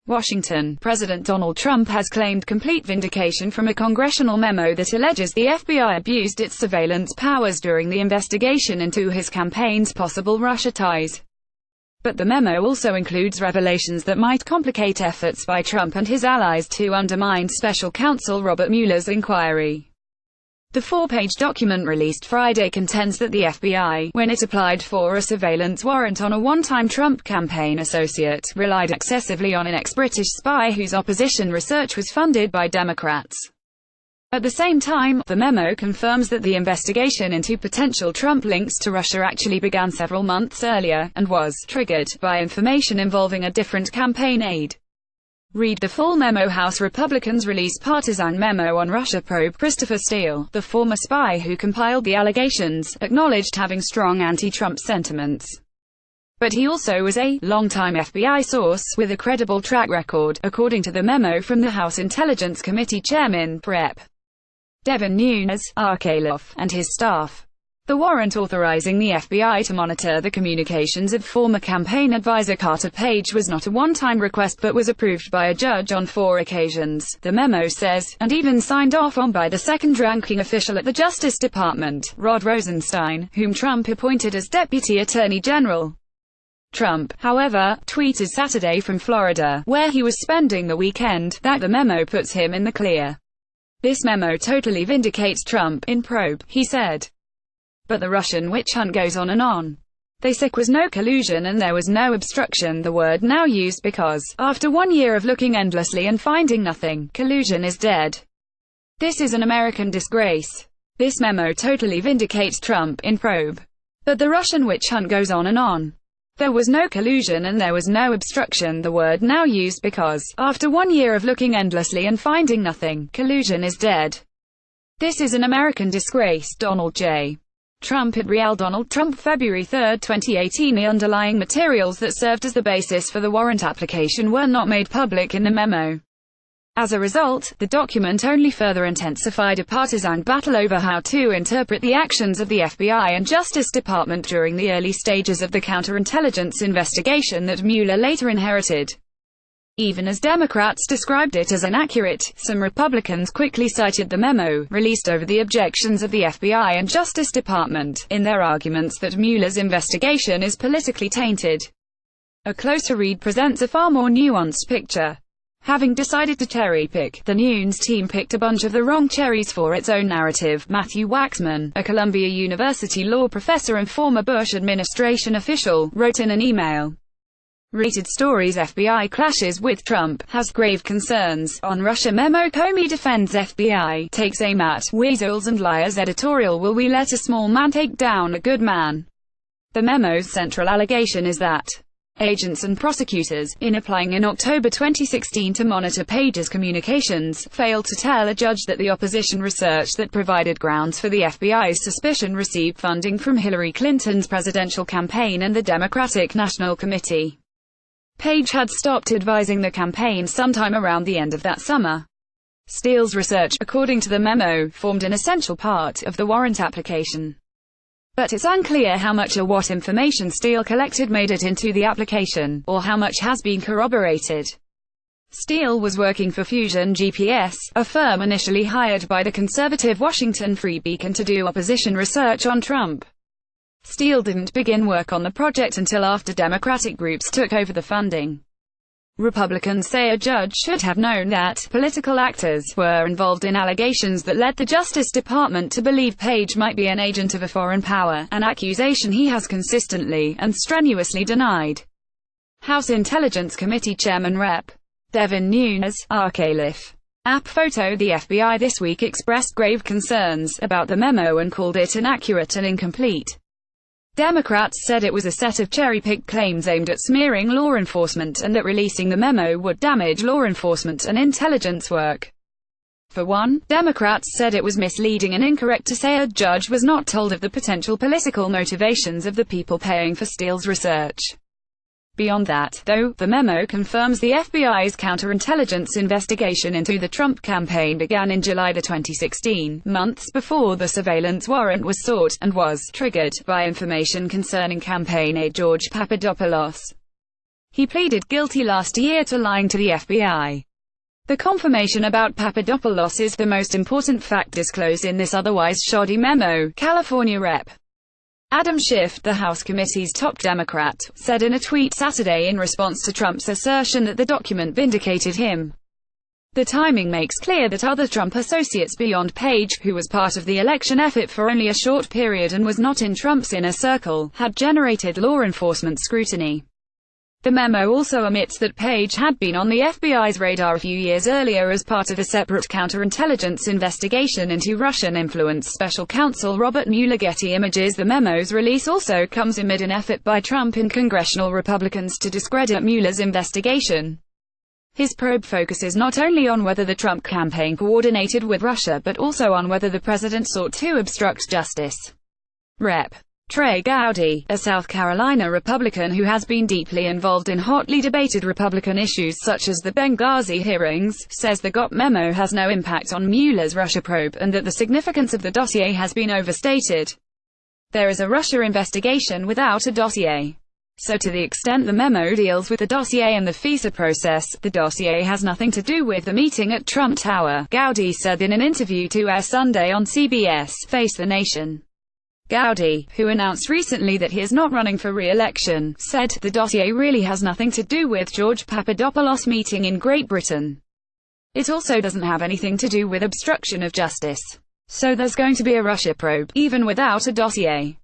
Washington. President Donald Trump has claimed complete vindication from a congressional memo that alleges the FBI abused its surveillance powers during the investigation into his campaign's possible Russia ties. But the memo also includes revelations that might complicate efforts by Trump and his allies to undermine special counsel Robert Mueller's inquiry. The four-page document released Friday contends that the FBI, when it applied for a surveillance warrant on a one-time Trump campaign associate, relied excessively on an ex-British spy whose opposition research was funded by Democrats. At the same time, the memo confirms that the investigation into potential Trump links to Russia actually began several months earlier, and was triggered by information involving a different campaign aide. Read the full memo. House Republicans release partisan memo on Russia probe. Christopher Steele, the former spy who compiled the allegations, acknowledged having strong anti-Trump sentiments. But he also was a longtime FBI source with a credible track record, according to the memo from the House Intelligence Committee Chairman, Rep. Devin Nunes, and his staff. The warrant authorizing the FBI to monitor the communications of former campaign advisor Carter Page was not a one-time request but was approved by a judge on 4 occasions, the memo says, and even signed off on by the second-ranking official at the Justice Department, Rod Rosenstein, whom Trump appointed as Deputy Attorney General. Trump, however, tweeted Saturday from Florida, where he was spending the weekend, that the memo puts him in the clear. "This memo totally vindicates Trump," in probe, he said. But the Russian witch hunt goes on and on. They say was no collusion and there was no obstruction, the word now used because, after 1 year of looking endlessly and finding nothing, collusion is dead. This is an American disgrace. This memo totally vindicates Trump, in probe. But the Russian witch hunt goes on and on. There was no collusion and there was no obstruction, the word now used because, after 1 year of looking endlessly and finding nothing, collusion is dead. This is an American disgrace. Donald J. Trump at Real Donald Trump, February 3, 2018. The underlying materials that served as the basis for the warrant application were not made public in the memo. As a result, the document only further intensified a partisan battle over how to interpret the actions of the FBI and Justice Department during the early stages of the counterintelligence investigation that Mueller later inherited. Even as Democrats described it as inaccurate, some Republicans quickly cited the memo, released over the objections of the FBI and Justice Department, in their arguments that Mueller's investigation is politically tainted. A closer read presents a far more nuanced picture. Having decided to cherry-pick, the Nunes team picked a bunch of the wrong cherries for its own narrative. Matthew Waxman, a Columbia University law professor and former Bush administration official, wrote in an email. Related stories: FBI clashes with Trump, has grave concerns. On Russia memo, Comey defends FBI, takes aim at weasels and liars. Editorial: will we let a small man take down a good man? The memo's central allegation is that agents and prosecutors, in applying in October 2016 to monitor Page's communications, failed to tell a judge that the opposition research that provided grounds for the FBI's suspicion received funding from Hillary Clinton's presidential campaign and the Democratic National Committee. Page had stopped advising the campaign sometime around the end of that summer. Steele's research, according to the memo, formed an essential part of the warrant application. But it's unclear how much or what information Steele collected made it into the application, or how much has been corroborated. Steele was working for Fusion GPS, a firm initially hired by the conservative Washington Free Beacon to do opposition research on Trump. Steele didn't begin work on the project until after Democratic groups took over the funding. Republicans say a judge should have known that political actors were involved in allegations that led the Justice Department to believe Page might be an agent of a foreign power, an accusation he has consistently and strenuously denied. House Intelligence Committee Chairman Rep. Devin Nunes, App photo. The FBI this week expressed grave concerns about the memo and called it inaccurate and incomplete. Democrats said it was a set of cherry-picked claims aimed at smearing law enforcement and that releasing the memo would damage law enforcement and intelligence work. For one, Democrats said it was misleading and incorrect to say a judge was not told of the potential political motivations of the people paying for Steele's research. Beyond that, though, the memo confirms the FBI's counterintelligence investigation into the Trump campaign began in July 2016, months before the surveillance warrant was sought, and was triggered by information concerning campaign aide George Papadopoulos. He pleaded guilty last year to lying to the FBI. The confirmation about Papadopoulos is the most important fact disclosed in this otherwise shoddy memo, California Rep. Adam Schiff, the House Committee's top Democrat, said in a tweet Saturday in response to Trump's assertion that the document vindicated him. The timing makes clear that other Trump associates beyond Page, who was part of the election effort for only a short period and was not in Trump's inner circle, had generated law enforcement scrutiny. The memo also omits that Page had been on the FBI's radar a few years earlier as part of a separate counterintelligence investigation into Russian influence. Special counsel Robert Mueller. Getty Images. The memo's release also comes amid an effort by Trump and congressional Republicans to discredit Mueller's investigation. His probe focuses not only on whether the Trump campaign coordinated with Russia but also on whether the president sought to obstruct justice. Rep. Trey Gowdy, a South Carolina Republican who has been deeply involved in hotly debated Republican issues such as the Benghazi hearings, says the GOP memo has no impact on Mueller's Russia probe and that the significance of the dossier has been overstated. There is a Russia investigation without a dossier. So to the extent the memo deals with the dossier and the FISA process, the dossier has nothing to do with the meeting at Trump Tower, Gowdy said in an interview to Air Sunday on CBS, Face the Nation. Gowdy, who announced recently that he is not running for re-election, said, "The dossier really has nothing to do with George Papadopoulos' meeting in Great Britain. It also doesn't have anything to do with obstruction of justice. So there's going to be a Russia probe, even without a dossier."